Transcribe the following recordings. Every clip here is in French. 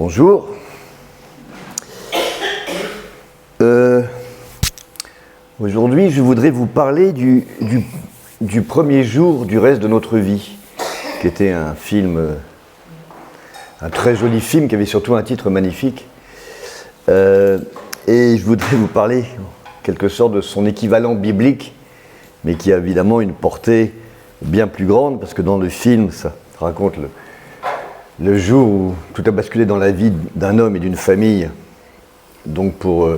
Bonjour. Aujourd'hui, je voudrais vous parler du premier jour du reste de notre vie, qui était un film, un très joli film, qui avait surtout un titre magnifique. Et je voudrais vous parler, en quelque sorte, de son équivalent biblique, mais qui a évidemment une portée bien plus grande, parce que dans le film, ça raconte le jour où tout a basculé dans la vie d'un homme et d'une famille, donc pour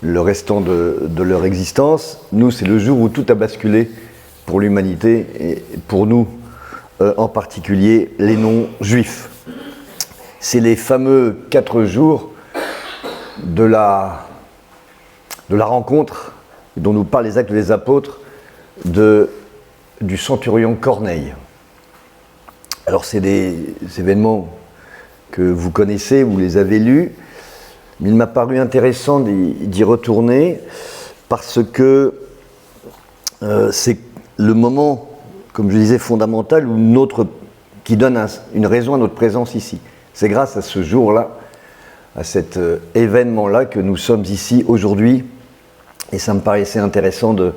le restant de leur existence. Nous, c'est le jour où tout a basculé pour l'humanité et pour nous, en particulier les non-juifs. C'est les fameux 4 jours de la rencontre dont nous parlent les Actes des Apôtres du centurion Corneille. Alors c'est des événements que vous connaissez, vous les avez lus, mais il m'a paru intéressant d'y retourner parce que c'est le moment, comme je disais, fondamental qui donne une raison à notre présence ici. C'est grâce à ce jour-là, à cet événement-là que nous sommes ici aujourd'hui, et ça me paraissait intéressant de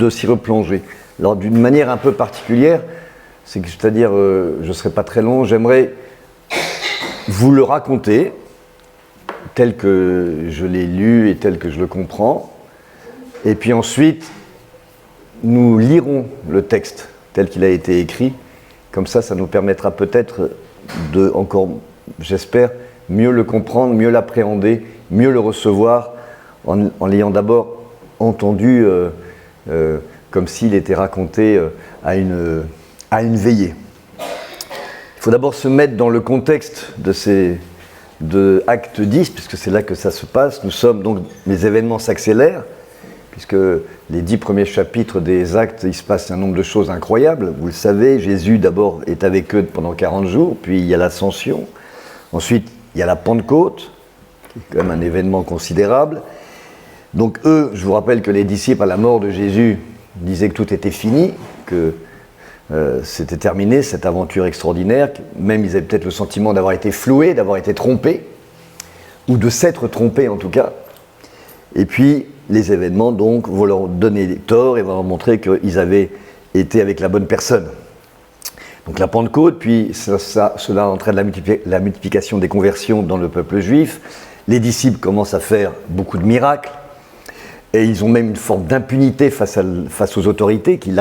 s'y replonger. Alors d'une manière un peu particulière, c'est-à-dire, je ne serai pas très long, j'aimerais vous le raconter tel que je l'ai lu et tel que je le comprends, et puis ensuite nous lirons le texte tel qu'il a été écrit, comme ça nous permettra peut-être de, encore, j'espère, mieux le comprendre, mieux l'appréhender, mieux le recevoir, en l'ayant d'abord entendu comme s'il était raconté à une veillée. Il faut d'abord se mettre dans le contexte de Acte 10, puisque c'est là que ça se passe. Nous sommes donc, les événements s'accélèrent, puisque les 10 premiers chapitres des Actes, il se passe un nombre de choses incroyables. Vous le savez, Jésus d'abord est avec eux pendant 40 jours, puis il y a l'Ascension. Ensuite, il y a la Pentecôte, qui est quand même un événement considérable. Donc eux, je vous rappelle que les disciples, à la mort de Jésus, disaient que tout était fini, que c'était terminé, cette aventure extraordinaire. Même ils avaient peut-être le sentiment d'avoir été floués, d'avoir été trompés, ou de s'être trompés en tout cas. Et puis les événements donc vont leur donner tort et vont leur montrer qu'ils avaient été avec la bonne personne. Donc la Pentecôte, puis cela entraîne la multiplication des conversions dans le peuple juif. Les disciples commencent à faire beaucoup de miracles. Et ils ont même une forme d'impunité face aux autorités qui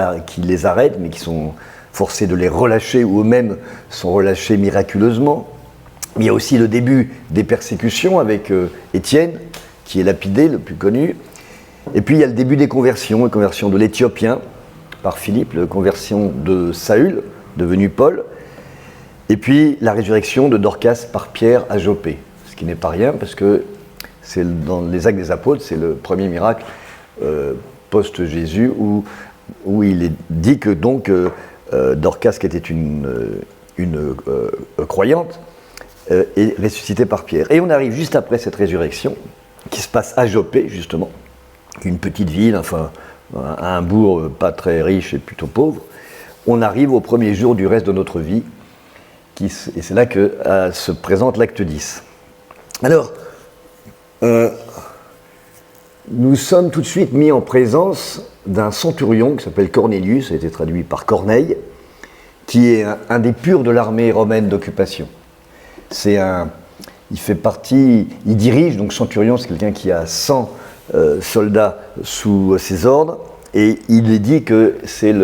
les arrêtent, mais qui sont forcés de les relâcher, ou eux-mêmes sont relâchés miraculeusement. Il y a aussi le début des persécutions avec Étienne, qui est lapidé, le plus connu. Et puis il y a le début des conversions, la conversion de l'Éthiopien par Philippe, la conversion de Saül, devenu Paul. Et puis la résurrection de Dorcas par Pierre à Joppé, ce qui n'est pas rien, parce que dans les Actes des Apôtres, c'est le premier miracle post-Jésus où il est dit que donc Dorcas, qui était une croyante, est ressuscitée par Pierre. Et on arrive juste après cette résurrection, qui se passe à Joppé, justement, une petite ville, enfin un bourg pas très riche et plutôt pauvre. On arrive au premier jour du reste de notre vie, et c'est là que se présente l'Acte 10. Alors, nous sommes tout de suite mis en présence d'un centurion qui s'appelle Cornelius, ça a été traduit par Corneille, qui est un des purs de l'armée romaine d'occupation. Il fait partie, il dirige, donc centurion, c'est quelqu'un qui a 100 soldats sous ses ordres, et il est dit que c'est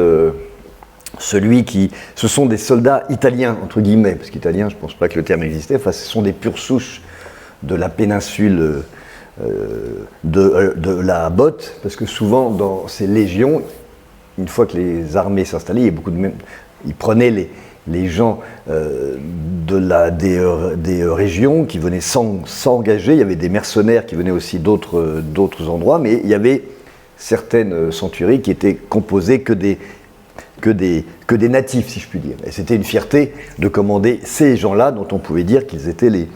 ce sont des soldats italiens, entre guillemets, parce qu'italien, je ne pense pas que le terme existait, enfin ce sont des pures souches de la péninsule de la Botte, parce que souvent dans ces légions, une fois que les armées s'installaient, ils prenaient les gens des régions qui venaient s'engager. Il y avait des mercenaires qui venaient aussi d'autres endroits, mais il y avait certaines centuries qui étaient composées que des natifs, si je puis dire. Et c'était une fierté de commander ces gens-là, dont on pouvait dire qu'ils étaient les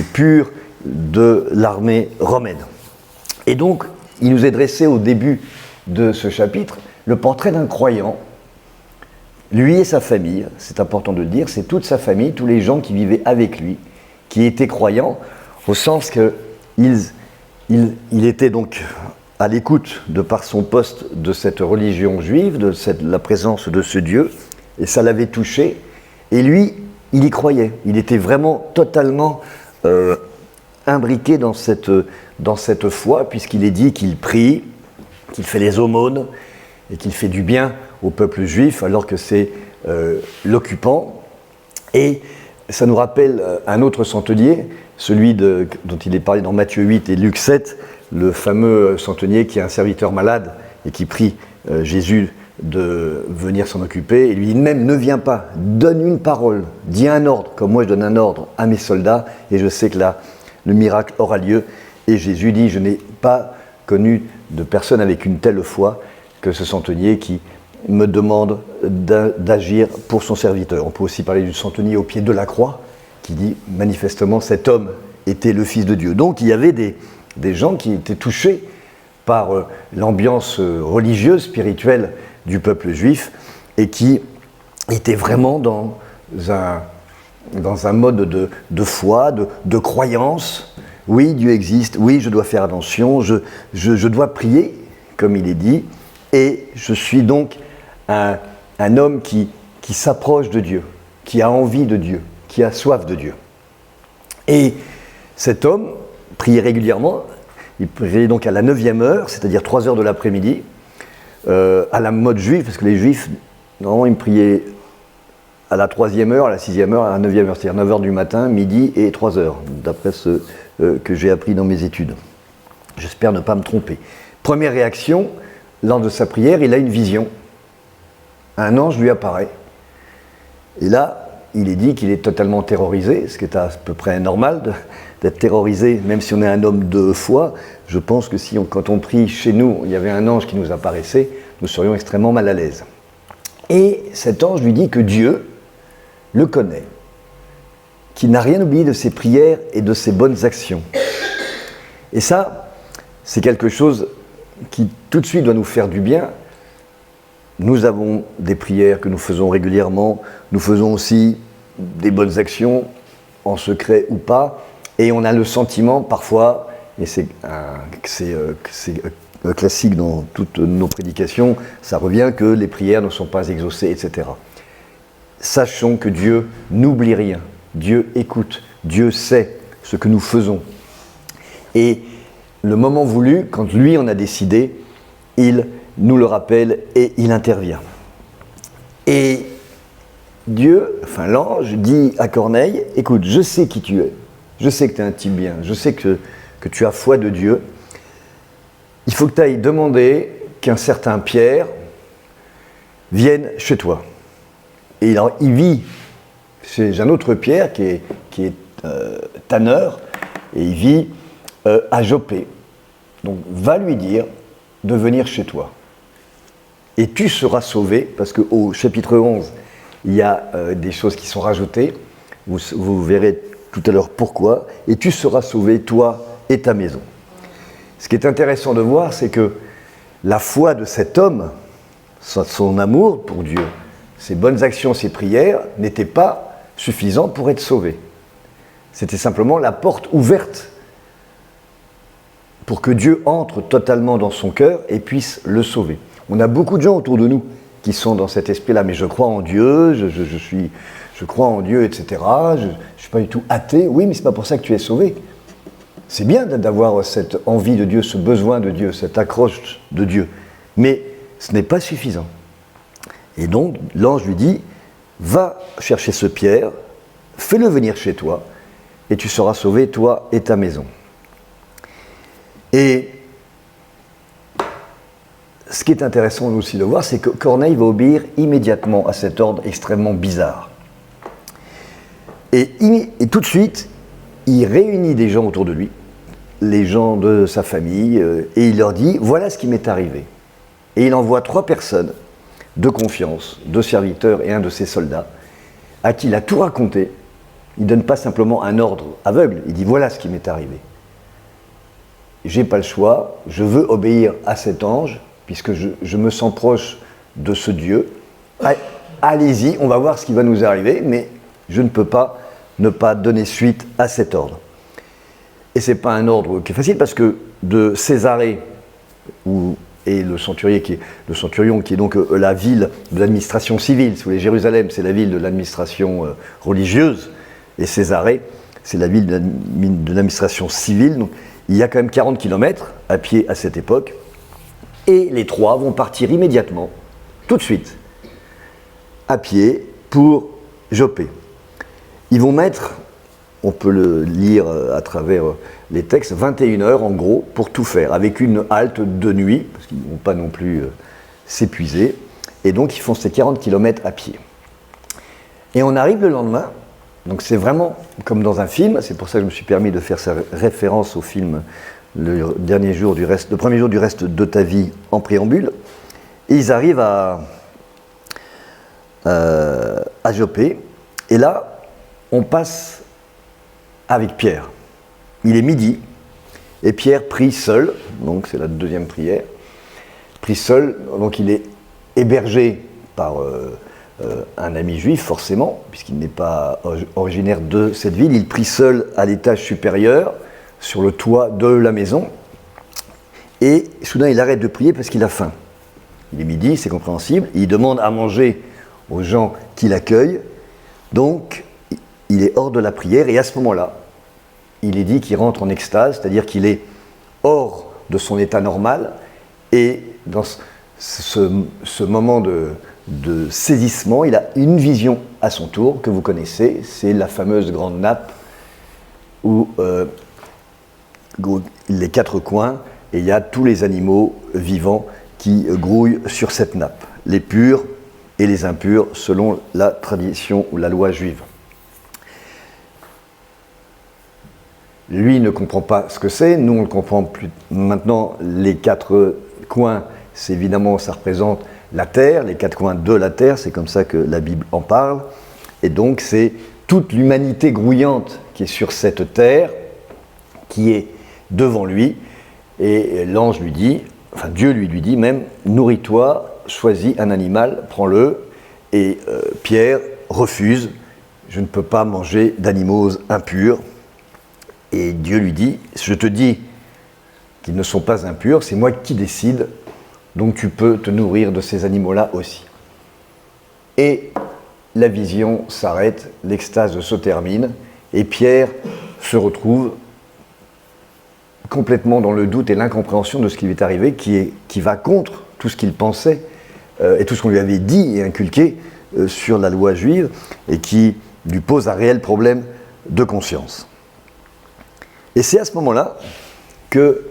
purs de l'armée romaine. Et donc, il nous est dressé au début de ce chapitre le portrait d'un croyant lui et sa famille, c'est important de le dire, c'est toute sa famille, tous les gens qui vivaient avec lui, qui étaient croyants, au sens qu'il était donc à l'écoute, de par son poste, de cette religion juive, de la présence de ce Dieu, et ça l'avait touché, et lui, il y croyait, il était vraiment totalement imbriqué dans cette foi, puisqu'il est dit qu'il prie, qu'il fait les aumônes, et qu'il fait du bien au peuple juif, alors que c'est l'occupant. Et ça nous rappelle un autre centenier, celui dont il est parlé dans Matthieu 8 et Luc 7, le fameux centenier qui est un serviteur malade et qui prie Jésus de venir s'en occuper. Et lui dit même, ne viens pas, donne une parole, dis un ordre, comme moi je donne un ordre à mes soldats, et je sais que là, le miracle aura lieu. Et Jésus dit, je n'ai pas connu de personne avec une telle foi que ce centenier qui me demande d'agir pour son serviteur. On peut aussi parler du centenier au pied de la croix, qui dit manifestement cet homme était le Fils de Dieu. Donc il y avait des gens qui étaient touchés par l'ambiance religieuse, spirituelle du peuple juif, et qui étaient vraiment dans un mode de foi, de croyance. Oui, Dieu existe, oui, je dois faire attention, je dois prier, comme il est dit, et je suis donc un homme qui s'approche de Dieu, qui a envie de Dieu, qui a soif de Dieu. Et cet homme priait régulièrement, il priait donc à la 9e heure, c'est-à-dire 3 heures de l'après-midi, à la mode juive, parce que les juifs, normalement, ils priaient à la 3e heure, à la 6e heure, à la 9e heure, c'est-à-dire 9 heures du matin, midi et 3 heures, d'après ce que j'ai appris dans mes études. J'espère ne pas me tromper. Première réaction, lors de sa prière, il a une vision. Un ange lui apparaît. Et là, il est dit qu'il est totalement terrorisé, ce qui est à peu près normal d'être terrorisé, même si on est un homme de foi. Je pense que si quand on prie chez nous, il y avait un ange qui nous apparaissait, nous serions extrêmement mal à l'aise. Et cet ange lui dit que Dieu le connaît, qu'il n'a rien oublié de ses prières et de ses bonnes actions. Et ça, c'est quelque chose qui tout de suite doit nous faire du bien. Nous avons des prières que nous faisons régulièrement, nous faisons aussi des bonnes actions, en secret ou pas, et on a le sentiment parfois, et c'est classique dans toutes nos prédications, ça revient que les prières ne sont pas exaucées, etc. Sachons que Dieu n'oublie rien, Dieu écoute, Dieu sait ce que nous faisons. Et le moment voulu, quand lui en a décidé, il nous le rappelle et il intervient. Et Dieu, enfin l'ange, dit à Corneille, écoute, je sais qui tu es, je sais que tu es un type bien, je sais que tu as foi de Dieu, il faut que tu ailles demander qu'un certain Pierre vienne chez toi. Et alors, il vit chez un autre Pierre qui est tanneur, et il vit à Joppé. Donc, va lui dire de venir chez toi. Et tu seras sauvé, parce qu'au chapitre 11, il y a des choses qui sont rajoutées. Vous verrez tout à l'heure pourquoi. Et tu seras sauvé, toi et ta maison. Ce qui est intéressant de voir, c'est que la foi de cet homme, son amour pour Dieu, ses bonnes actions, ses prières, n'étaient pas suffisantes pour être sauvé. C'était simplement la porte ouverte pour que Dieu entre totalement dans son cœur et puisse le sauver. On a beaucoup de gens autour de nous qui sont dans cet esprit-là, mais je crois en Dieu, je crois en Dieu, etc. Je ne suis pas du tout athée. Oui, mais ce n'est pas pour ça que tu es sauvé. C'est bien d'avoir cette envie de Dieu, ce besoin de Dieu, cette accroche de Dieu. Mais ce n'est pas suffisant. Et donc, l'ange lui dit, va chercher ce Pierre, fais-le venir chez toi, et tu seras sauvé, toi et ta maison. Et ce qui est intéressant aussi de voir, c'est que Corneille va obéir immédiatement à cet ordre extrêmement bizarre. Et tout de suite, il réunit des gens autour de lui, les gens de sa famille, et il leur dit, voilà ce qui m'est arrivé. Et il envoie 3 personnes de confiance, 2 serviteurs et un de ses soldats, à qui il a tout raconté. Il ne donne pas simplement un ordre aveugle, il dit, voilà ce qui m'est arrivé. J'ai pas le choix, je veux obéir à cet ange, puisque je me sens proche de ce Dieu. allez-y, on va voir ce qui va nous arriver, mais je ne peux pas ne pas donner suite à cet ordre. Et ce n'est pas un ordre qui est facile, parce que de Césarée, et le centurion qui est donc la ville de l'administration civile, si vous voulez, Jérusalem, c'est la ville de l'administration religieuse, et Césarée, c'est la ville de l'administration civile. Donc, il y a quand même 40 km à pied à cette époque, et les trois vont partir immédiatement, tout de suite, à pied, pour Joppé. Ils vont mettre, on peut le lire à travers les textes, 21 heures en gros pour tout faire, avec une halte de nuit, parce qu'ils ne vont pas non plus s'épuiser, et donc ils font ces 40 km à pied. Et on arrive le lendemain, donc c'est vraiment comme dans un film, c'est pour ça que je me suis permis de faire sa référence au film le premier jour du reste de ta vie en préambule, et ils arrivent à Joppé, et là on passe avec Pierre. Il est midi, et Pierre prie seul, donc c'est la deuxième prière, prie seul, donc il est hébergé par un ami juif, forcément, puisqu'il n'est pas originaire de cette ville. Il prie seul à l'étage supérieur, sur le toit de la maison, et soudain il arrête de prier parce qu'il a faim. Il est midi, c'est compréhensible, il demande à manger aux gens qui l'accueillent, donc il est hors de la prière, et à ce moment-là, il est dit qu'il rentre en extase, c'est-à-dire qu'il est hors de son état normal, et dans ce moment de saisissement, il a une vision à son tour, que vous connaissez, c'est la fameuse grande nappe, où les quatre coins, et il y a tous les animaux vivants qui grouillent sur cette nappe, les purs et les impurs, selon la tradition ou la loi juive. Lui ne comprend pas ce que c'est, nous on le comprend plus. Maintenant, les quatre coins, c'est évidemment, ça représente la terre, les quatre coins de la terre, c'est comme ça que la Bible en parle. Et donc c'est toute l'humanité grouillante qui est sur cette terre, qui est devant lui. Et l'ange lui dit, enfin Dieu lui dit même, nourris-toi, choisis un animal, prends-le. Et Pierre refuse, je ne peux pas manger d'animaux impurs. Et Dieu lui dit, je te dis qu'ils ne sont pas impurs, c'est moi qui décide, donc tu peux te nourrir de ces animaux-là aussi. Et la vision s'arrête, l'extase se termine, et Pierre se retrouve complètement dans le doute et l'incompréhension de ce qui lui est arrivé, qui va contre tout ce qu'il pensait, et tout ce qu'on lui avait dit et inculqué sur la loi juive, et qui lui pose un réel problème de conscience. Et c'est à ce moment-là que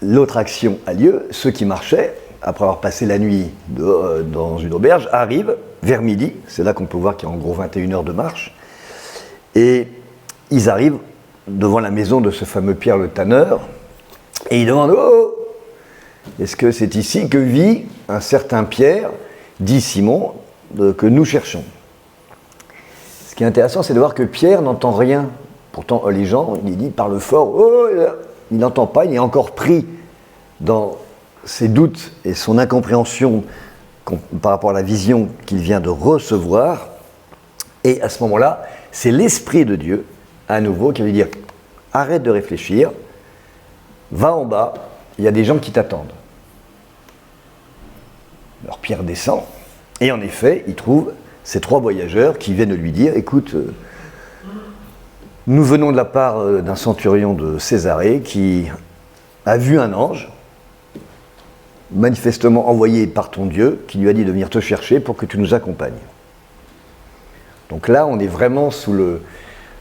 l'autre action a lieu. Ceux qui marchaient, après avoir passé la nuit dans une auberge, arrivent vers midi, c'est là qu'on peut voir qu'il y a en gros 21 heures de marche, et ils arrivent devant la maison de ce fameux Pierre le tanneur, et ils demandent « Oh, est-ce que c'est ici que vit un certain Pierre, dit Simon, que nous cherchons ?» Ce qui est intéressant, c'est de voir que Pierre n'entend rien. Pourtant, les gens, il dit, parle fort, oh, il n'entend pas, il est encore pris dans ses doutes et son incompréhension par rapport à la vision qu'il vient de recevoir. Et à ce moment-là, c'est l'Esprit de Dieu, à nouveau, qui va lui dire, arrête de réfléchir, va en bas, il y a des gens qui t'attendent. Alors Pierre descend, et en effet, il trouve ces trois voyageurs qui viennent lui dire, écoute, nous venons de la part d'un centurion de Césarée qui a vu un ange, manifestement envoyé par ton Dieu, qui lui a dit de venir te chercher pour que tu nous accompagnes. Donc là, on est vraiment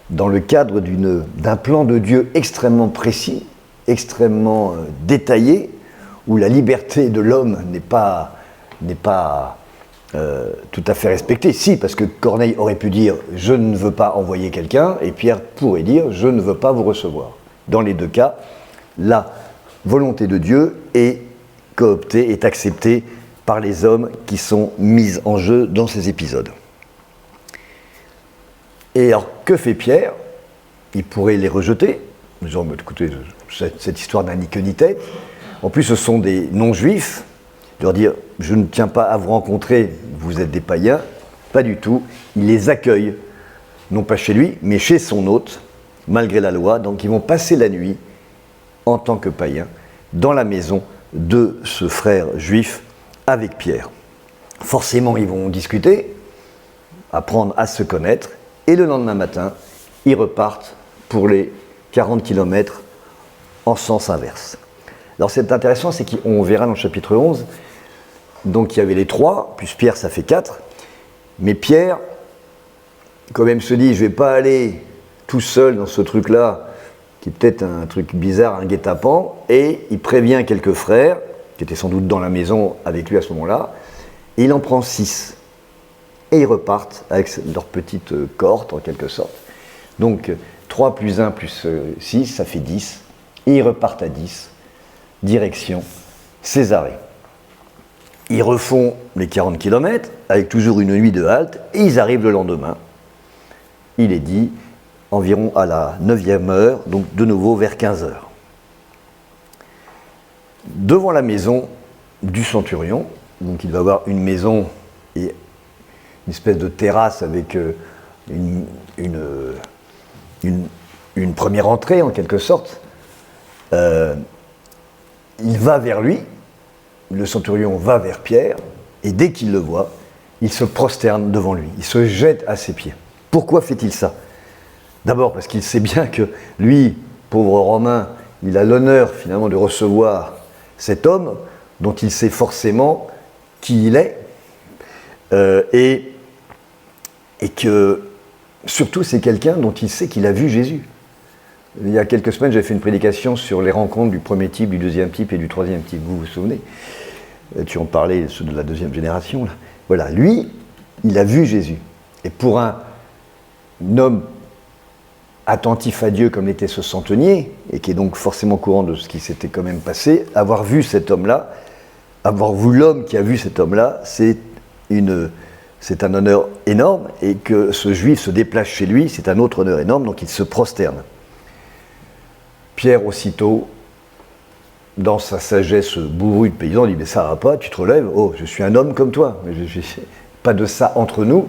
dans le cadre d'un plan de Dieu extrêmement précis, extrêmement détaillé, où la liberté de l'homme n'est pas tout à fait respectée. Si, parce que Corneille aurait pu dire « je ne veux pas envoyer quelqu'un » et Pierre pourrait dire « je ne veux pas vous recevoir ». Dans les deux cas, la volonté de Dieu est cooptée, est acceptée par les hommes qui sont mis en jeu dans ces épisodes. Et alors, que fait Pierre ? Il pourrait les rejeter, en disant « écoutez, cette histoire n'a ni queue ni tête ». En plus, ce sont des non-juifs, de leur dire « je ne tiens pas à vous rencontrer, vous êtes des païens », pas du tout, il les accueille, non pas chez lui, mais chez son hôte, malgré la loi, donc ils vont passer la nuit, en tant que païens, dans la maison de ce frère juif avec Pierre. Forcément, ils vont discuter, apprendre à se connaître, et le lendemain matin, ils repartent pour les 40 km en sens inverse. Alors c'est intéressant, c'est qu'on verra dans le chapitre 11, donc il y avait les 3, plus Pierre ça fait 4, mais Pierre, quand même se dit, je ne vais pas aller tout seul dans ce truc-là, qui est peut-être un truc bizarre, un guet-apens, et il prévient quelques frères, qui étaient sans doute dans la maison avec lui à ce moment-là, et il en prend 6. Et ils repartent avec leur petite cohorte, en quelque sorte. Donc 3 plus 1 plus 6, ça fait 10, et ils repartent à 10, direction Césarée. Ils refont les 40 km, avec toujours une nuit de halte, et ils arrivent le lendemain. Il est dit, environ à la 9e heure, donc de nouveau vers 15 heures. Devant la maison du centurion, donc il va avoir une maison et une espèce de terrasse avec une première entrée en quelque sorte. Il va vers lui, le centurion va vers Pierre, et dès qu'il le voit, il se prosterne devant lui, il se jette à ses pieds. Pourquoi fait-il ça ? D'abord parce qu'il sait bien que lui, pauvre Romain, il a l'honneur finalement de recevoir cet homme dont il sait forcément qui il est, et que surtout c'est quelqu'un dont il sait qu'il a vu Jésus. Il y a quelques semaines, j'avais fait une prédication sur les rencontres du premier type, du deuxième type et du troisième type, vous vous souvenez ? Tu en parlais, ceux de la deuxième génération. Là. Voilà, lui, il a vu Jésus. Et pour un homme attentif à Dieu comme l'était ce centenier, et qui est donc forcément au courant de ce qui s'était quand même passé, avoir vu cet homme-là, avoir vu l'homme qui a vu cet homme-là, c'est un honneur énorme, et que ce juif se déplace chez lui, c'est un autre honneur énorme, donc il se prosterne. Pierre, aussitôt, dans sa sagesse bourrue de paysan, dit « mais ça va pas, tu te relèves, oh, je suis un homme comme toi, pas de ça entre nous,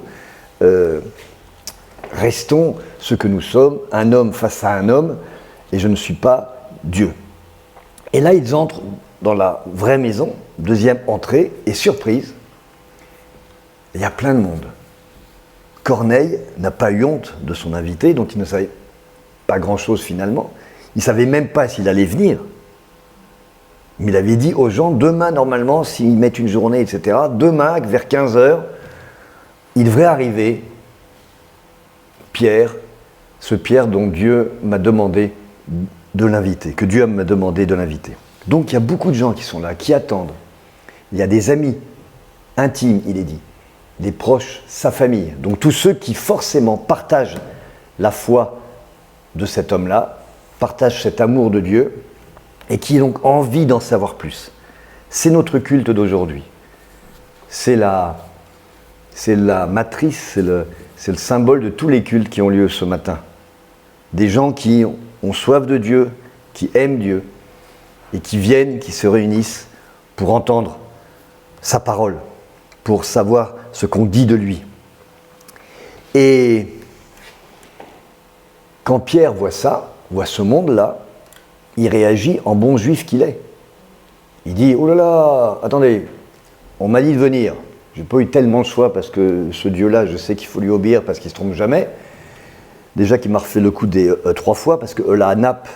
restons ce que nous sommes, un homme face à un homme, et je ne suis pas Dieu. » Et là, ils entrent dans la vraie maison, deuxième entrée, et surprise, il y a plein de monde. Corneille n'a pas eu honte de son invité, dont il ne savait pas grand-chose finalement. Il ne savait même pas s'il allait venir. Mais il avait dit aux gens, demain normalement, s'ils mettent une journée, etc., demain, vers 15 heures, il devrait arriver Pierre, ce Pierre dont Dieu m'a demandé de l'inviter, que Dieu m'a demandé de l'inviter. Donc il y a beaucoup de gens qui sont là, qui attendent. Il y a des amis intimes, il est dit, des proches, sa famille. Donc tous ceux qui forcément partagent la foi de cet homme-là, partagent cet amour de Dieu et qui ont donc envie d'en savoir plus. C'est notre culte d'aujourd'hui. C'est la matrice, c'est le symbole de tous les cultes qui ont lieu ce matin. Des gens qui ont soif de Dieu, qui aiment Dieu et qui viennent, qui se réunissent pour entendre sa parole, pour savoir ce qu'on dit de lui. Et quand Pierre voit ça, voit ce monde-là, il réagit en bon juif qu'il est. Il dit « Oh là là, attendez, on m'a dit de venir. J'ai pas eu tellement de choix parce que ce Dieu-là, je sais qu'il faut lui obéir parce qu'il ne se trompe jamais. Déjà qu'il m'a refait le coup des 3 fois parce que là, à Naples,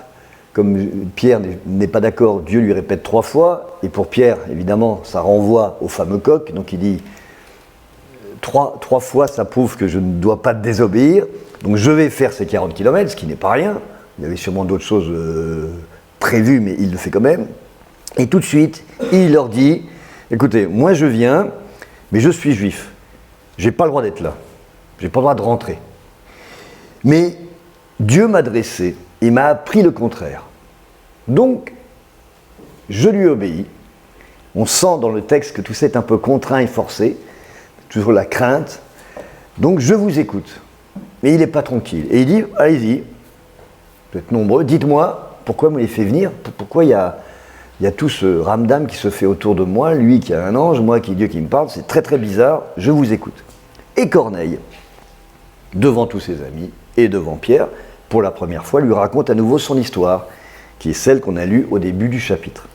comme Pierre n'est pas d'accord, Dieu lui répète 3 fois. Et pour Pierre, évidemment, ça renvoie au fameux coq. Donc il dit 3 fois, ça prouve que je ne dois pas te désobéir. Donc je vais faire ces 40 km, ce qui n'est pas rien. Il y avait sûrement d'autres choses prévues, mais il le fait quand même. Et tout de suite, il leur dit, écoutez, moi je viens, mais je suis juif. Je n'ai pas le droit d'être là. Je n'ai pas le droit de rentrer. Mais Dieu m'a dressé et m'a appris le contraire. Donc, je lui obéis. On sent dans le texte que tout ça est un peu contraint et forcé, toujours la crainte. Donc, je vous écoute. Mais il n'est pas tranquille. Et il dit, allez-y, vous êtes nombreux, dites-moi pourquoi vous m'avez fait venir, pourquoi il y a il y a tout ce ramdam qui se fait autour de moi, lui qui a un ange, moi qui Dieu qui me parle, c'est très très bizarre, je vous écoute. Et Corneille, devant tous ses amis et devant Pierre, pour la première fois, lui raconte à nouveau son histoire, qui est celle qu'on a lue au début du chapitre.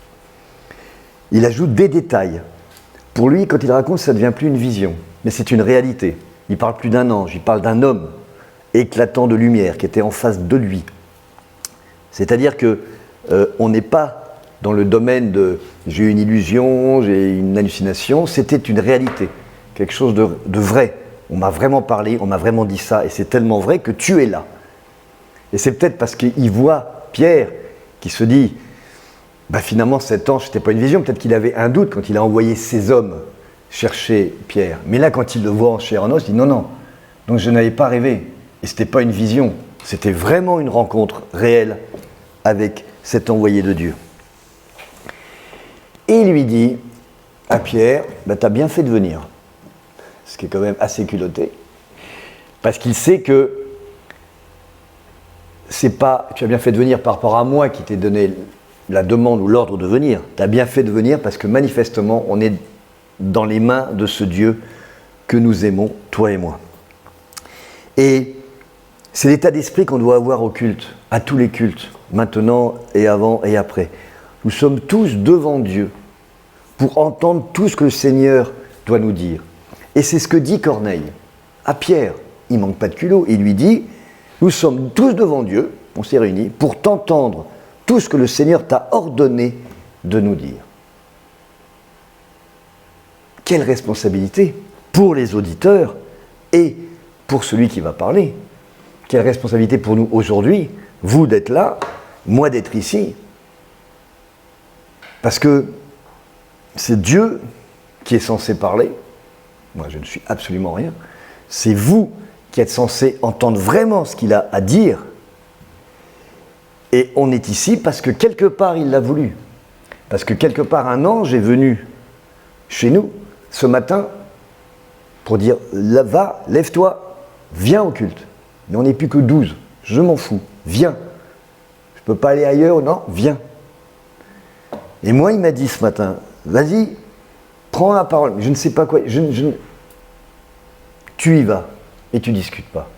Il ajoute des détails. Pour lui, quand il raconte, ça ne devient plus une vision, mais c'est une réalité. Il ne parle plus d'un ange, il parle d'un homme éclatant de lumière qui était en face de lui. C'est-à-dire qu'on n'est pas dans le domaine de « j'ai une illusion, j'ai une hallucination », c'était une réalité, quelque chose de vrai. On m'a vraiment parlé, on m'a vraiment dit ça, et c'est tellement vrai que tu es là. Et c'est peut-être parce qu'il voit Pierre qui se dit finalement cet ange, c'était pas une vision, peut-être qu'il avait un doute quand il a envoyé ses hommes chercher Pierre. Mais là, quand il le voit en chair en os, il dit non, donc je n'avais pas rêvé, et c'était pas une vision, c'était vraiment une rencontre réelle avec cet envoyé de Dieu. Et il lui dit à Pierre, t'as bien fait de venir, ce qui est quand même assez culotté, parce qu'il sait que c'est pas, tu as bien fait de venir par rapport à moi qui t'ai donné la demande ou l'ordre de venir. Tu as bien fait de venir parce que manifestement, on est dans les mains de ce Dieu que nous aimons, toi et moi. Et c'est l'état d'esprit qu'on doit avoir au culte, à tous les cultes, maintenant et avant et après. Nous sommes tous devant Dieu pour entendre tout ce que le Seigneur doit nous dire. Et c'est ce que dit Corneille à Pierre. Il ne manque pas de culot. Il lui dit, nous sommes tous devant Dieu, on s'est réunis, pour t'entendre tout ce que le Seigneur t'a ordonné de nous dire. Quelle responsabilité pour les auditeurs et pour celui qui va parler. Quelle responsabilité pour nous aujourd'hui, vous d'être là, moi d'être ici. Parce que c'est Dieu qui est censé parler. Moi, je ne suis absolument rien. C'est vous qui êtes censé entendre vraiment ce qu'il a à dire. Et on est ici parce que quelque part, il l'a voulu. Parce que quelque part, un ange est venu chez nous ce matin pour dire « Va, lève-toi, viens au culte ». Mais on n'est plus que 12, je m'en fous, viens. Je ne peux pas aller ailleurs, non, viens. Et moi, il m'a dit ce matin « Vas-y, prends la parole ». Je ne sais pas quoi, tu y vas et tu ne discutes pas.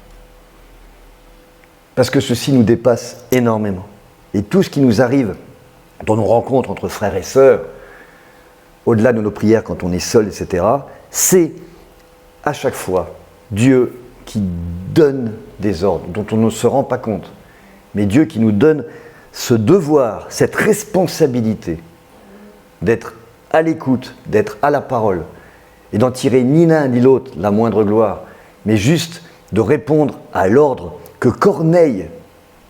Parce que ceci nous dépasse énormément. Et tout ce qui nous arrive dans nos rencontres entre frères et sœurs, au-delà de nos prières quand on est seul, etc., c'est à chaque fois Dieu qui donne des ordres dont on ne se rend pas compte. Mais Dieu qui nous donne ce devoir, cette responsabilité d'être à l'écoute, d'être à la parole et d'en tirer ni l'un ni l'autre la moindre gloire, mais juste de répondre à l'ordre que Corneille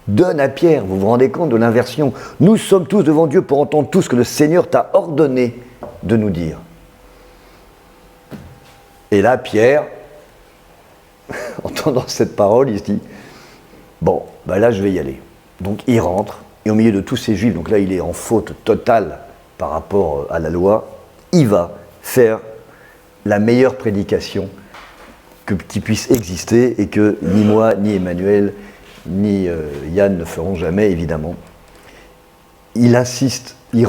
donne à Pierre. Vous vous rendez compte de l'inversion? Nous sommes tous devant Dieu pour entendre tout ce que le Seigneur t'a ordonné de nous dire. Et là, Pierre, entendant cette parole, il se dit « Bon, là, je vais y aller. » Donc, il rentre, et au milieu de tous ces Juifs, donc là, il est en faute totale par rapport à la loi, il va faire la meilleure prédication qui puisse exister et que ni moi, ni Emmanuel, ni Yann ne feront jamais, évidemment. Il insiste, il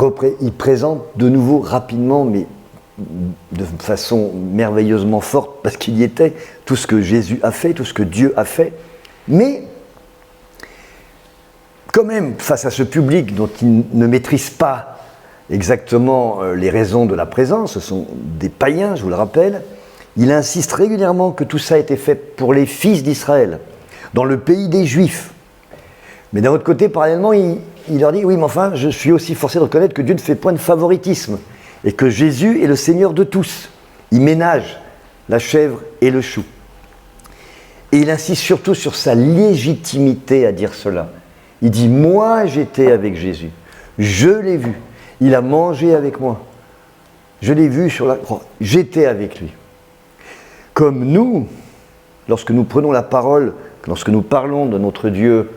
présente de nouveau rapidement, mais de façon merveilleusement forte, parce qu'il y était, tout ce que Jésus a fait, tout ce que Dieu a fait. Mais, quand même, face à ce public dont il ne maîtrise pas exactement les raisons de la présence, ce sont des païens, je vous le rappelle, il insiste régulièrement que tout ça a été fait pour les fils d'Israël, dans le pays des Juifs. Mais d'un autre côté, parallèlement, il leur dit, oui, mais enfin, je suis aussi forcé de reconnaître que Dieu ne fait point de favoritisme, et que Jésus est le Seigneur de tous. Il ménage la chèvre et le chou. Et il insiste surtout sur sa légitimité à dire cela. Il dit, moi j'étais avec Jésus, je l'ai vu, il a mangé avec moi, je l'ai vu sur la croix, j'étais avec lui. Comme nous, lorsque nous prenons la parole, lorsque nous parlons de notre Dieu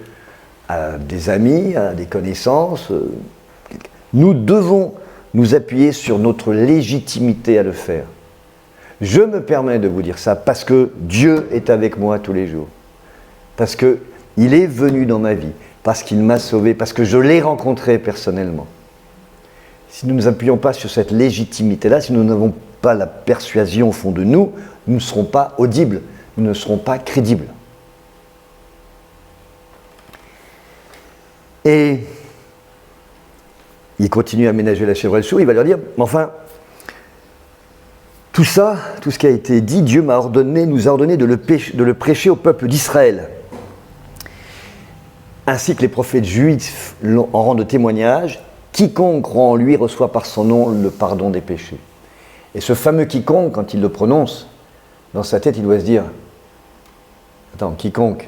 à des amis, à des connaissances, nous devons nous appuyer sur notre légitimité à le faire. Je me permets de vous dire ça parce que Dieu est avec moi tous les jours. Parce qu'il est venu dans ma vie, parce qu'il m'a sauvé, parce que je l'ai rencontré personnellement. si nous ne nous appuyons pas sur cette légitimité-là, si nous n'avons pas la persuasion au fond de nous, nous ne serons pas audibles, nous ne serons pas crédibles. Et il continue à ménager la chèvre et le chou, il va leur dire, mais enfin, tout ça, tout ce qui a été dit, Dieu nous a ordonné de le prêcher au peuple d'Israël, ainsi que les prophètes juifs en rendent témoignage, quiconque croit en lui reçoit par son nom le pardon des péchés. Et ce fameux quiconque, quand il le prononce, dans sa tête, il doit se dire, attends, quiconque,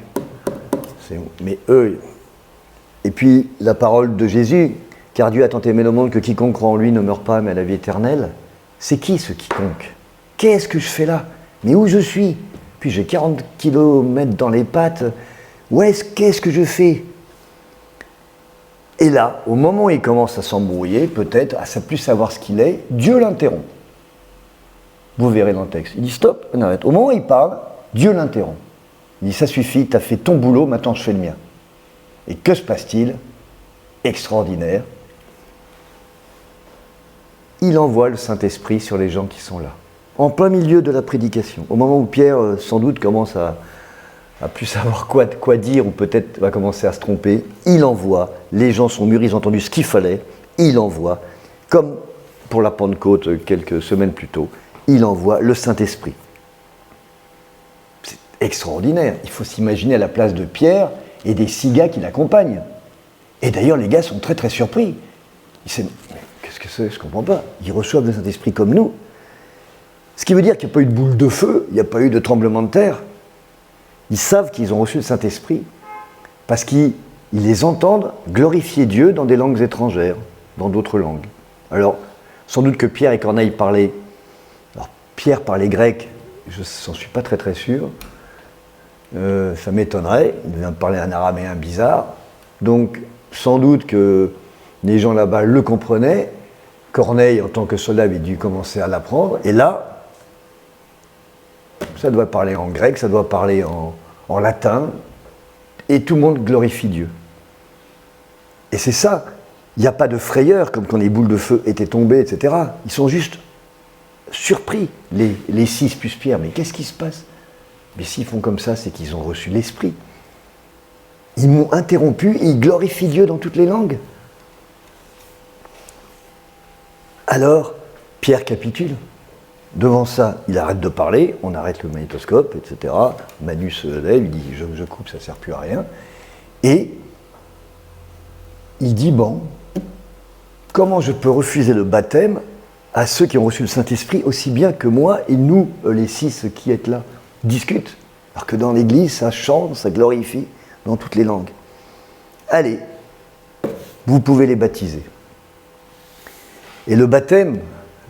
mais eux, et puis la parole de Jésus, car Dieu a tant aimé le monde que quiconque croit en lui ne meurt pas mais a la vie éternelle. C'est qui ce quiconque? Qu'est-ce que je fais là? Mais où je suis? Puis j'ai 40 kilomètres dans les pattes. Qu'est-ce que je fais? Et là, au moment où il commence à s'embrouiller, peut-être, à ne plus savoir ce qu'il est, Dieu l'interrompt. Vous verrez dans le texte. Il dit stop, on arrête. Au moment où il parle, Dieu l'interrompt. Il dit ça suffit, tu as fait ton boulot, maintenant je fais le mien. Et que se passe-t-il? Extraordinaire. Il envoie le Saint-Esprit sur les gens qui sont là. En plein milieu de la prédication. Au moment où Pierre, sans doute, commence à plus savoir quoi dire, ou peut-être va commencer à se tromper, il envoie, les gens sont mûrs, ils ont entendu ce qu'il fallait, il envoie, comme pour la Pentecôte quelques semaines plus tôt, il envoie le Saint-Esprit. C'est extraordinaire, il faut s'imaginer à la place de Pierre et des 6 gars qui l'accompagnent. Et d'ailleurs, les gars sont très très surpris. Ils disent, mais qu'est-ce que c'est? Je ne comprends pas. Ils reçoivent le Saint-Esprit comme nous. Ce qui veut dire qu'il n'y a pas eu de boule de feu, il n'y a pas eu de tremblement de terre. Ils savent qu'ils ont reçu le Saint-Esprit parce qu'ils les entendent glorifier Dieu dans des langues étrangères, dans d'autres langues. Alors, sans doute que Pierre et Corneille parlaient. Alors, Pierre parlait grec, je n'en suis pas très très sûr. Ça m'étonnerait, il devait parler un araméen bizarre. Donc, sans doute que les gens là-bas le comprenaient. Corneille, en tant que soldat, avait dû commencer à l'apprendre. Et là, ça doit parler en grec, ça doit parler en latin, et tout le monde glorifie Dieu. Et c'est ça, il n'y a pas de frayeur, comme quand les boules de feu étaient tombées, etc. Ils sont juste surpris, les 6 plus Pierre. Mais qu'est-ce qui se passe? Mais s'ils font comme ça, c'est qu'ils ont reçu l'Esprit. Ils m'ont interrompu, et ils glorifient Dieu dans toutes les langues. Alors, Pierre capitule. Devant ça, il arrête de parler, on arrête le magnétoscope, etc. Manu se lève, il dit je coupe, ça ne sert plus à rien. Et il dit bon, comment je peux refuser le baptême à ceux qui ont reçu le Saint-Esprit aussi bien que moi et nous, les 6 qui êtes là, discutent. Alors que dans l'Église, ça chante, ça glorifie dans toutes les langues. Allez, vous pouvez les baptiser. Et le baptême,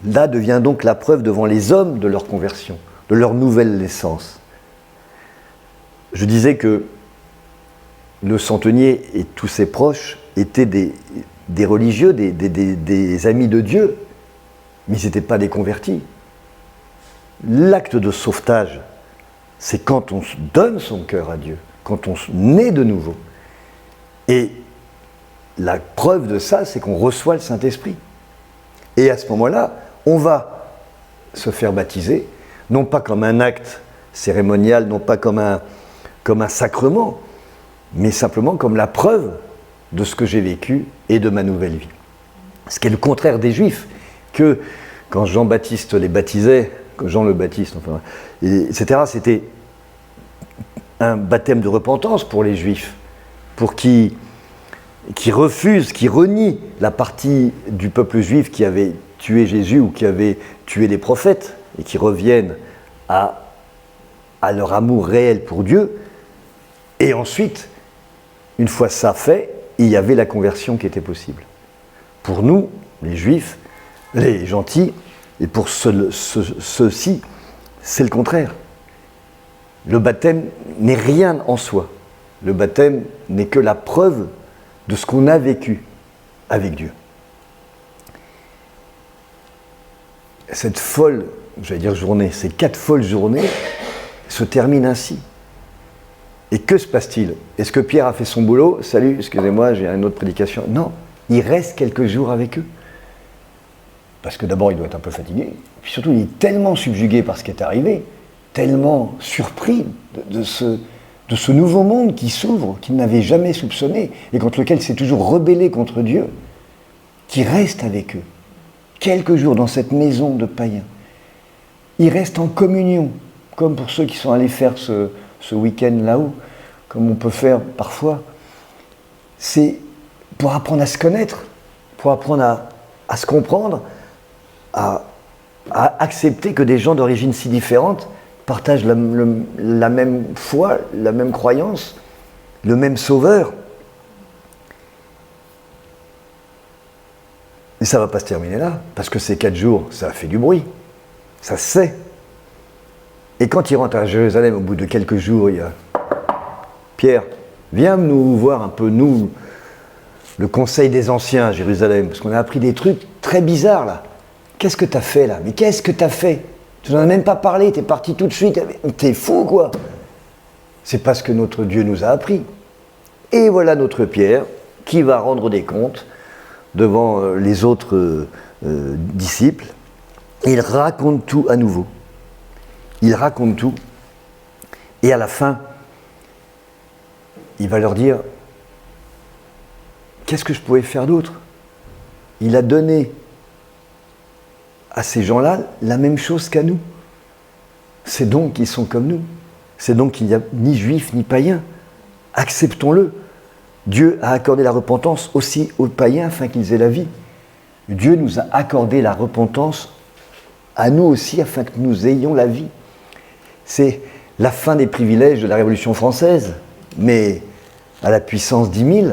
là, devient donc la preuve devant les hommes de leur conversion, de leur nouvelle naissance. Je disais que le centenier et tous ses proches étaient des religieux, des amis de Dieu, mais ils n'étaient pas des convertis. L'acte de sauvetage, c'est quand on donne son cœur à Dieu, quand on naît de nouveau. Et la preuve de ça, c'est qu'on reçoit le Saint-Esprit. Et à ce moment-là, on va se faire baptiser, non pas comme un acte cérémonial, non pas comme un sacrement, mais simplement comme la preuve de ce que j'ai vécu et de ma nouvelle vie. Ce qui est le contraire des Juifs, que quand Jean-Baptiste les baptisait, Jean le Baptiste, enfin, etc., c'était un baptême de repentance pour les Juifs, pour qui refusent, qui renient la partie du peuple juif qui avait tué Jésus ou qui avait tué les prophètes et qui reviennent à leur amour réel pour Dieu. Et ensuite, une fois ça fait, il y avait la conversion qui était possible. Pour nous, les Juifs, les gentils, et pour ceux-ci, c'est le contraire. Le baptême n'est rien en soi. Le baptême n'est que la preuve de ce qu'on a vécu avec Dieu. Cette folle, j'allais dire journée, ces 4 folles journées se terminent ainsi. Et que se passe-t-il? Est-ce que Pierre a fait son boulot? Salut, excusez-moi, j'ai une autre prédication. Non, il reste quelques jours avec eux. parce que d'abord il doit être un peu fatigué, puis surtout il est tellement subjugué par ce qui est arrivé, tellement surpris de ce nouveau monde qui s'ouvre, qu'il n'avait jamais soupçonné, et contre lequel il s'est toujours rebellé contre Dieu, qui reste avec eux, quelques jours dans cette maison de païens. Il reste en communion, comme pour ceux qui sont allés faire ce week-end là-haut, comme on peut faire parfois. C'est pour apprendre à se connaître, pour apprendre à se comprendre, à accepter que des gens d'origine si différente partagent la même foi, la même croyance, le même sauveur. Et ça ne va pas se terminer là, parce que ces 4 jours, ça a fait du bruit, ça se sait. Et quand il rentre à Jérusalem, au bout de quelques jours, il y a Pierre, viens nous voir un peu, nous, le conseil des anciens à Jérusalem, parce qu'on a appris des trucs très bizarres là. Qu'est-ce que t'as fait là? Mais qu'est-ce que t'as fait? Tu n'en as même pas parlé, t'es parti tout de suite. T'es fou quoi? C'est pas ce que notre Dieu nous a appris. Et voilà notre Pierre qui va rendre des comptes devant les autres disciples. Et il raconte tout à nouveau. Il raconte tout. Et à la fin, il va leur dire, qu'est-ce que je pouvais faire d'autre? Il a donné à ces gens-là la même chose qu'à nous. C'est donc qu'ils sont comme nous. C'est donc qu'il n'y a ni juifs ni païens. Acceptons-le. Dieu a accordé la repentance aussi aux païens afin qu'ils aient la vie. Dieu nous a accordé la repentance à nous aussi afin que nous ayons la vie. C'est la fin des privilèges de la Révolution française, mais à la puissance 10 000,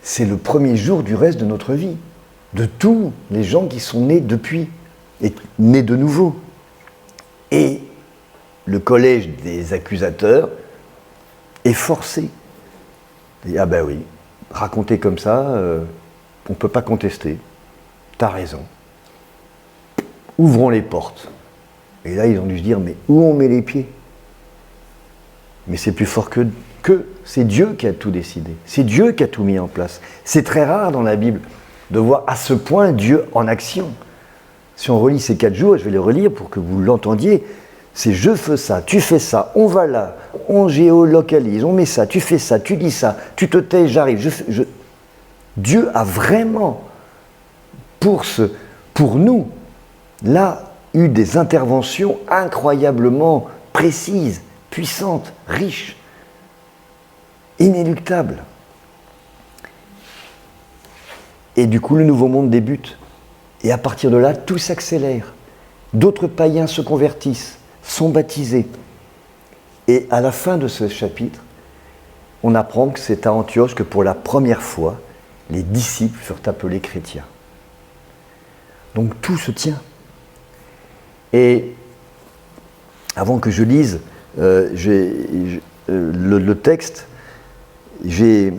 c'est le premier jour du reste de notre vie, de tous les gens qui sont nés depuis, et nés de nouveau. Et le collège des accusateurs est forcé. Et, ah ben oui, raconter comme ça, on ne peut pas contester. T'as raison. Ouvrons les portes. Et là, ils ont dû se dire, mais où on met les pieds? Mais c'est plus fort que c'est Dieu qui a tout décidé. C'est Dieu qui a tout mis en place. C'est très rare dans la Bible de voir à ce point Dieu en action. Si on relit ces 4 jours, je vais les relire pour que vous l'entendiez, c'est je fais ça, tu fais ça, on va là, on géolocalise, on met ça, tu fais ça, tu dis ça, tu te tais, j'arrive. Dieu a vraiment, pour nous, là, eu des interventions incroyablement précises, puissantes, riches, inéluctables. Et du coup, le nouveau monde débute. Et à partir de là, tout s'accélère. D'autres païens se convertissent, sont baptisés. Et à la fin de ce chapitre, on apprend que c'est à Antioche que pour la première fois, les disciples furent appelés chrétiens. Donc tout se tient. Et avant que je lise le texte, j'ai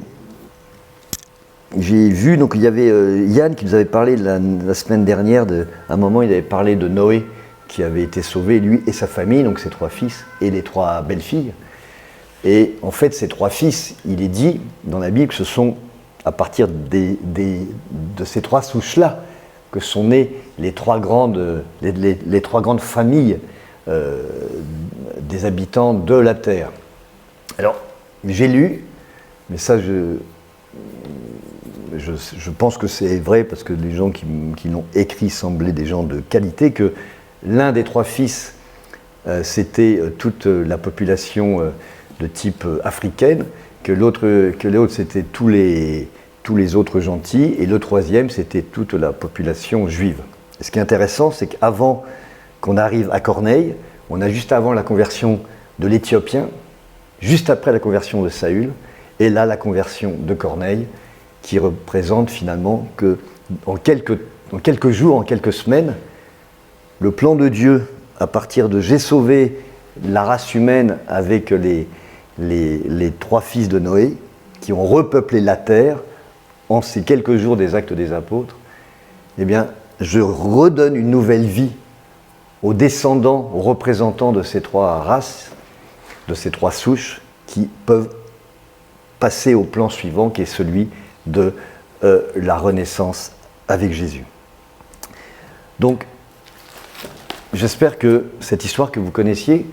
vu, donc il y avait Yann qui nous avait parlé la semaine dernière, à un moment il avait parlé de Noé qui avait été sauvé, lui et sa famille, donc ses 3 fils et les 3 belles-filles. Et en fait, ces 3 fils, il est dit dans la Bible que ce sont à partir de ces 3 souches-là que sont nées les 3 grandes familles des habitants de la terre. Alors, j'ai lu, mais ça je pense que c'est vrai parce que les gens qui l'ont écrit semblaient des gens de qualité, que l'un des 3 fils, c'était toute la population de type africaine, que l'autre c'était tous les autres gentils, et le 3e c'était toute la population juive. Et ce qui est intéressant, c'est qu'avant qu'on arrive à Corneille, on a juste avant la conversion de l'Éthiopien, juste après la conversion de Saül, et là la conversion de Corneille, qui représente finalement que en quelques jours, en quelques semaines, le plan de Dieu, à partir de j'ai sauvé la race humaine avec les 3 fils de Noé, qui ont repeuplé la terre en ces quelques jours des Actes des Apôtres, eh bien, je redonne une nouvelle vie aux descendants, aux représentants de ces 3 races, de ces 3 souches, qui peuvent passer au plan suivant, qui est celui de la Renaissance avec Jésus. Donc, j'espère que cette histoire que vous connaissiez,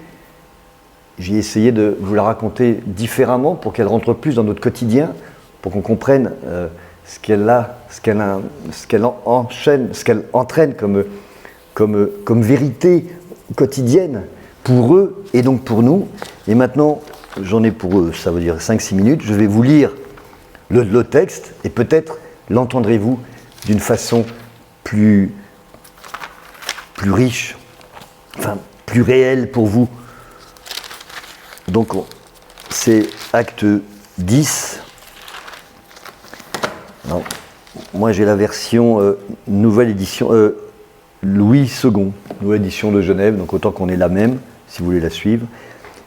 j'ai essayé de vous la raconter différemment pour qu'elle rentre plus dans notre quotidien, pour qu'on comprenne ce qu'elle entraîne comme vérité quotidienne pour eux et donc pour nous. Et maintenant, j'en ai pour eux, ça veut dire 5-6 minutes, je vais vous lire le texte et peut-être l'entendrez-vous d'une façon plus riche, enfin plus réelle pour vous. Donc c'est acte 10. Non. Moi j'ai la version nouvelle édition Louis II, nouvelle édition de Genève, donc autant qu'on ait la même, si vous voulez la suivre.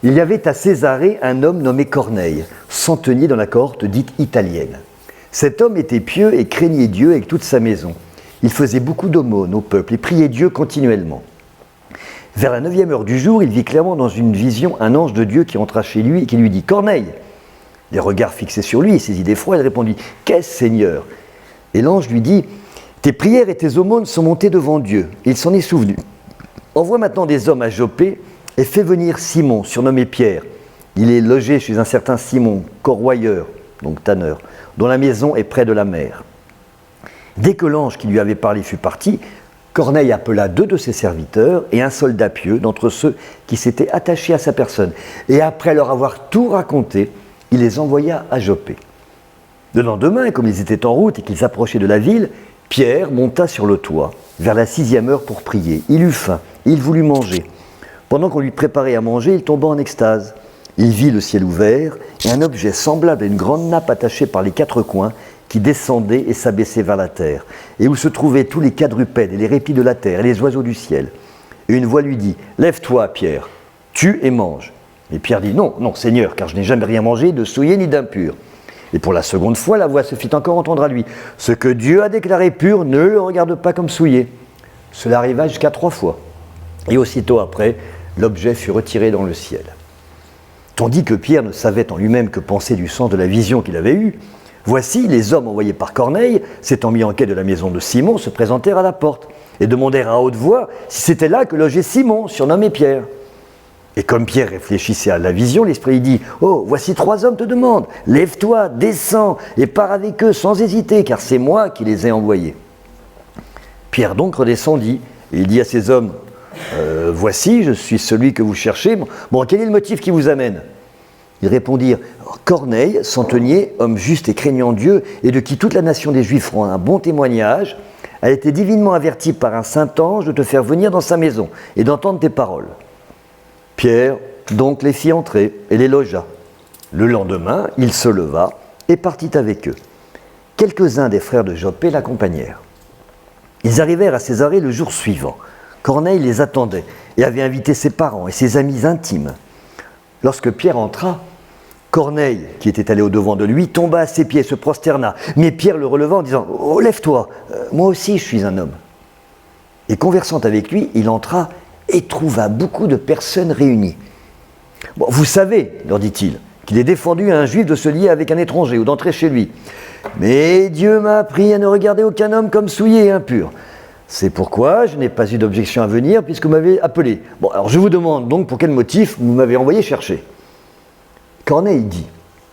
Il y avait à Césarée un homme nommé Corneille, centenier dans la cohorte dite italienne. Cet homme était pieux et craignait Dieu avec toute sa maison. Il faisait beaucoup d'aumônes au peuple et priait Dieu continuellement. Vers la 9e heure du jour, il vit clairement dans une vision un ange de Dieu qui entra chez lui et qui lui dit « Corneille !» Les regards fixés sur lui, ses idées froides, il répondit « Qu'est-ce, Seigneur ?» Et l'ange lui dit « Tes prières et tes aumônes sont montées devant Dieu. Et il s'en est souvenu. Envoie maintenant des hommes à Joppé et fais venir Simon, surnommé Pierre. Il est logé chez un certain Simon, corroyeur, donc tanneur, dont la maison est près de la mer. » Dès que l'ange qui lui avait parlé fut parti, Corneille appela 2 de ses serviteurs et un soldat pieux d'entre ceux qui s'étaient attachés à sa personne. Et après leur avoir tout raconté, il les envoya à Joppé. Le lendemain, comme ils étaient en route et qu'ils approchaient de la ville, Pierre monta sur le toit, vers la 6e heure pour prier. Il eut faim, il voulut manger. Pendant qu'on lui préparait à manger, il tomba en extase. Il vit le ciel ouvert et un objet semblable à une grande nappe attachée par les 4 coins qui descendait et s'abaissait vers la terre, et où se trouvaient tous les quadrupèdes et les reptiles de la terre et les oiseaux du ciel. Et une voix lui dit « Lève-toi, Pierre, tue et mange. » Et Pierre dit « Non, non, Seigneur, car je n'ai jamais rien mangé de souillé ni d'impur. » Et pour la seconde fois, la voix se fit encore entendre à lui. « Ce que Dieu a déclaré pur, ne le regarde pas comme souillé. » Cela arriva jusqu'à 3 fois. Et aussitôt après, l'objet fut retiré dans le ciel. Tandis que Pierre ne savait en lui-même que penser du sens de la vision qu'il avait eue, voici, les hommes envoyés par Corneille, s'étant mis en quête de la maison de Simon, se présentèrent à la porte et demandèrent à haute voix si c'était là que logeait Simon, surnommé Pierre. Et comme Pierre réfléchissait à la vision, l'Esprit dit « Oh, voici 3 hommes te demandent, lève-toi, descends et pars avec eux sans hésiter, car c'est moi qui les ai envoyés. » Pierre donc redescendit et il dit à ces hommes « Voici, je suis celui que vous cherchez. Bon, quel est le motif qui vous amène ?» Ils répondirent « Corneille, centenier, homme juste et craignant Dieu, et de qui toute la nation des Juifs rend un bon témoignage, a été divinement averti par un saint ange de te faire venir dans sa maison et d'entendre tes paroles. » Pierre donc les fit entrer et les logea. Le lendemain, il se leva et partit avec eux. Quelques-uns des frères de Joppé l'accompagnèrent. Ils arrivèrent à Césarée le jour suivant. Corneille les attendait et avait invité ses parents et ses amis intimes. Lorsque Pierre entra, Corneille, qui était allé au-devant de lui, tomba à ses pieds et se prosterna. Mais Pierre le releva en disant « Oh, lève-toi, moi aussi je suis un homme. » Et conversant avec lui, il entra et trouva beaucoup de personnes réunies. « Bon, vous savez, leur dit-il, qu'il est défendu à un juif de se lier avec un étranger ou d'entrer chez lui. Mais Dieu m'a appris à ne regarder aucun homme comme souillé et impur. C'est pourquoi je n'ai pas eu d'objection à venir puisque vous m'avez appelé. Bon, alors je vous demande donc pour quel motif vous m'avez envoyé chercher. » Corneille dit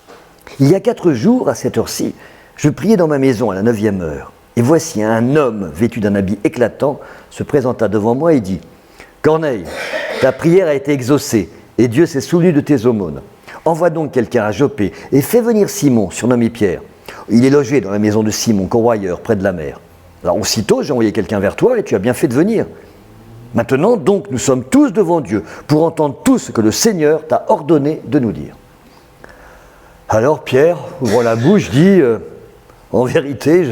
« Il y a 4 jours, à cette heure-ci, je priais dans ma maison à la 9e heure. Et voici un homme vêtu d'un habit éclatant se présenta devant moi et dit « Corneille, ta prière a été exaucée et Dieu s'est souvenu de tes aumônes. Envoie donc quelqu'un à Joppé et fais venir Simon, surnommé Pierre. Il est logé dans la maison de Simon, corroyeur, près de la mer. Alors aussitôt, j'ai envoyé quelqu'un vers toi et tu as bien fait de venir. Maintenant, donc, nous sommes tous devant Dieu pour entendre tout ce que le Seigneur t'a ordonné de nous dire. » Alors Pierre, ouvrant la bouche, dit « En vérité,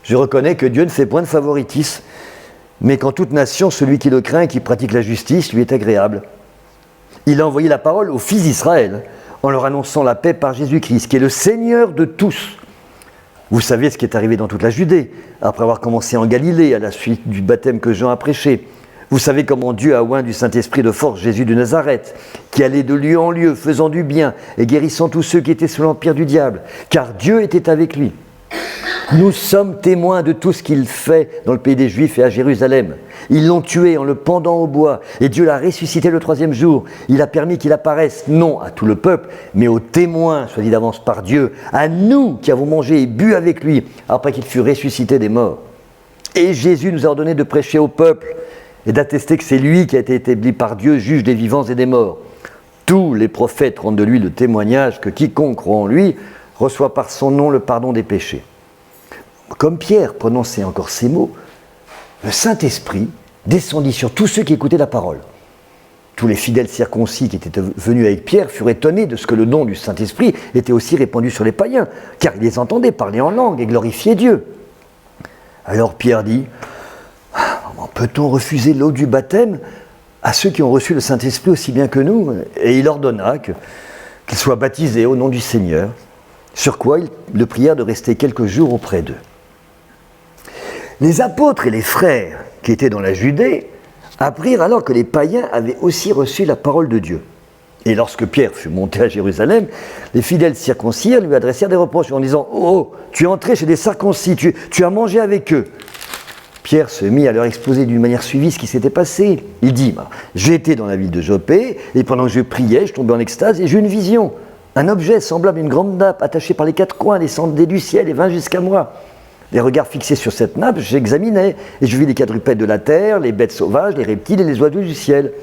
je reconnais que Dieu ne fait point de favoritisme, mais qu'en toute nation, celui qui le craint et qui pratique la justice lui est agréable. Il a envoyé la parole aux fils d'Israël en leur annonçant la paix par Jésus-Christ, qui est le Seigneur de tous. Vous savez ce qui est arrivé dans toute la Judée, après avoir commencé en Galilée, à la suite du baptême que Jean a prêché. Vous savez comment Dieu a oint du Saint-Esprit de force Jésus de Nazareth, qui allait de lieu en lieu, faisant du bien et guérissant tous ceux qui étaient sous l'empire du diable, car Dieu était avec lui. Nous sommes témoins de tout ce qu'il fait dans le pays des Juifs et à Jérusalem. Ils l'ont tué en le pendant au bois, et Dieu l'a ressuscité le 3e jour. Il a permis qu'il apparaisse, non à tout le peuple, mais aux témoins, choisis d'avance par Dieu, à nous qui avons mangé et bu avec lui, après qu'il fut ressuscité des morts. Et Jésus nous a ordonné de prêcher au peuple, et d'attester que c'est lui qui a été établi par Dieu, juge des vivants et des morts. Tous les prophètes rendent de lui le témoignage que quiconque croit en lui reçoit par son nom le pardon des péchés. Comme Pierre prononçait encore ces mots, le Saint-Esprit descendit sur tous ceux qui écoutaient la parole. Tous les fidèles circoncis qui étaient venus avec Pierre furent étonnés de ce que le don du Saint-Esprit était aussi répandu sur les païens, car ils les entendaient parler en langue et glorifier Dieu. Alors Pierre dit, peut-on refuser l'eau du baptême à ceux qui ont reçu le Saint-Esprit aussi bien que nous ? Et il ordonna qu'ils soient baptisés au nom du Seigneur, sur quoi ils le prièrent de rester quelques jours auprès d'eux. Les apôtres et les frères qui étaient dans la Judée apprirent alors que les païens avaient aussi reçu la parole de Dieu. Et lorsque Pierre fut monté à Jérusalem, les fidèles circoncis lui adressèrent des reproches en disant « Oh, tu es entré chez des circoncis, tu as mangé avec eux !» Pierre se mit à leur exposer d'une manière suivie ce qui s'était passé. Il dit « J'étais dans la ville de Jopé, et pendant que je priais, je tombais en extase et j'eus une vision. Un objet semblable à une grande nappe, attachée par les 4 coins, descendait du ciel et vint jusqu'à moi. Les regards fixés sur cette nappe, j'examinais, et je vis les quadrupèdes de la terre, les bêtes sauvages, les reptiles et les oiseaux du ciel.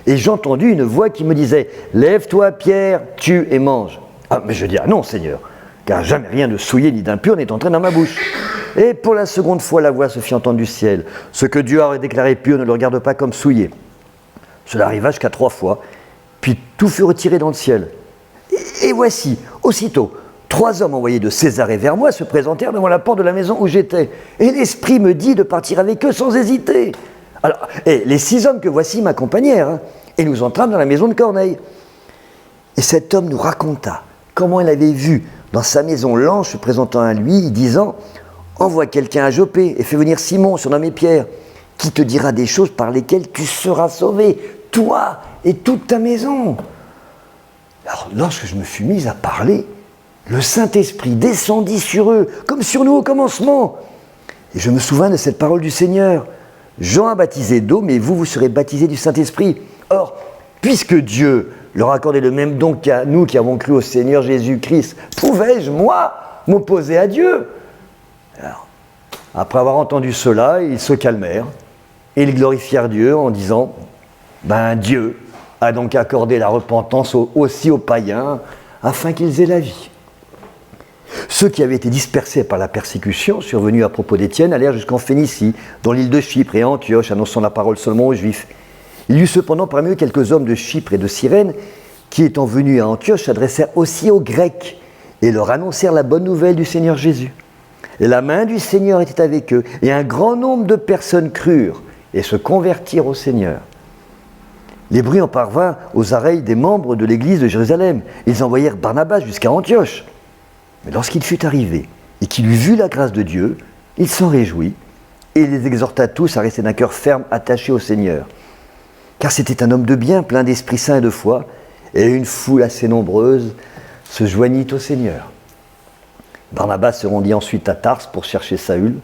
Et j'entendis une voix qui me disait « Lève-toi, Pierre, tue et mange. » Ah, mais je dis « Ah non, Seigneur, car jamais rien de souillé ni d'impur n'est entré dans ma bouche. » Et pour la seconde fois, la voix se fit entendre du ciel. « Ce que Dieu a déclaré pur, ne le regarde pas comme souillé. » Cela arriva jusqu'à 3 fois, puis tout fut retiré dans le ciel. Et voici, aussitôt, 3 hommes envoyés de Césarée vers moi se présentèrent devant la porte de la maison où j'étais. Et l'Esprit me dit de partir avec eux sans hésiter. Alors, et les 6 hommes que voici m'accompagnèrent, et nous entrâmes dans la maison de Corneille. Et cet homme nous raconta comment il avait vu dans sa maison l'ange se présentant à lui, disant « Envoie quelqu'un à Jopé et fais venir Simon, surnommé Pierre, qui te dira des choses par lesquelles tu seras sauvé, toi et toute ta maison. » Alors, lorsque je me fus mis à parler, le Saint-Esprit descendit sur eux, comme sur nous au commencement. Et je me souvins de cette parole du Seigneur. Jean a baptisé d'eau, mais vous serez baptisés du Saint-Esprit. Or, puisque Dieu leur a accordé le même don qu'à nous qui avons cru au Seigneur Jésus-Christ, pouvais-je, moi, m'opposer à Dieu ? Alors, après avoir entendu cela, ils se calmèrent et ils glorifièrent Dieu en disant « Dieu a donc accordé la repentance aussi aux païens afin qu'ils aient la vie. » Ceux qui avaient été dispersés par la persécution survenue à propos d'Étienne allèrent jusqu'en Phénicie, dans l'île de Chypre et à Antioche, annonçant la parole seulement aux Juifs. Il y eut cependant parmi eux quelques hommes de Chypre et de Cyrène qui, étant venus à Antioche, s'adressèrent aussi aux Grecs et leur annoncèrent la bonne nouvelle du Seigneur Jésus. Et la main du Seigneur était avec eux, et un grand nombre de personnes crurent et se convertirent au Seigneur. Les bruits en parvinrent aux oreilles des membres de l'église de Jérusalem. Ils envoyèrent Barnabas jusqu'à Antioche. Mais lorsqu'il fut arrivé et qu'il eut vu la grâce de Dieu, il s'en réjouit et les exhorta tous à rester d'un cœur ferme attaché au Seigneur. Car c'était un homme de bien, plein d'Esprit Saint et de foi, et une foule assez nombreuse se joignit au Seigneur. Barnabas se rendit ensuite à Tarse pour chercher Saül,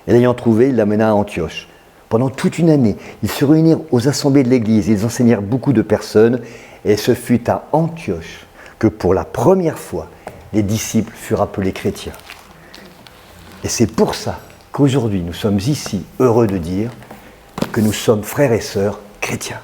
et l'ayant trouvé, il l'amena à Antioche. Pendant toute une année, ils se réunirent aux assemblées de l'Église, ils enseignèrent beaucoup de personnes, et ce fut à Antioche que pour la première fois, les disciples furent appelés chrétiens. Et c'est pour ça qu'aujourd'hui, nous sommes ici heureux de dire que nous sommes frères et sœurs chrétiens.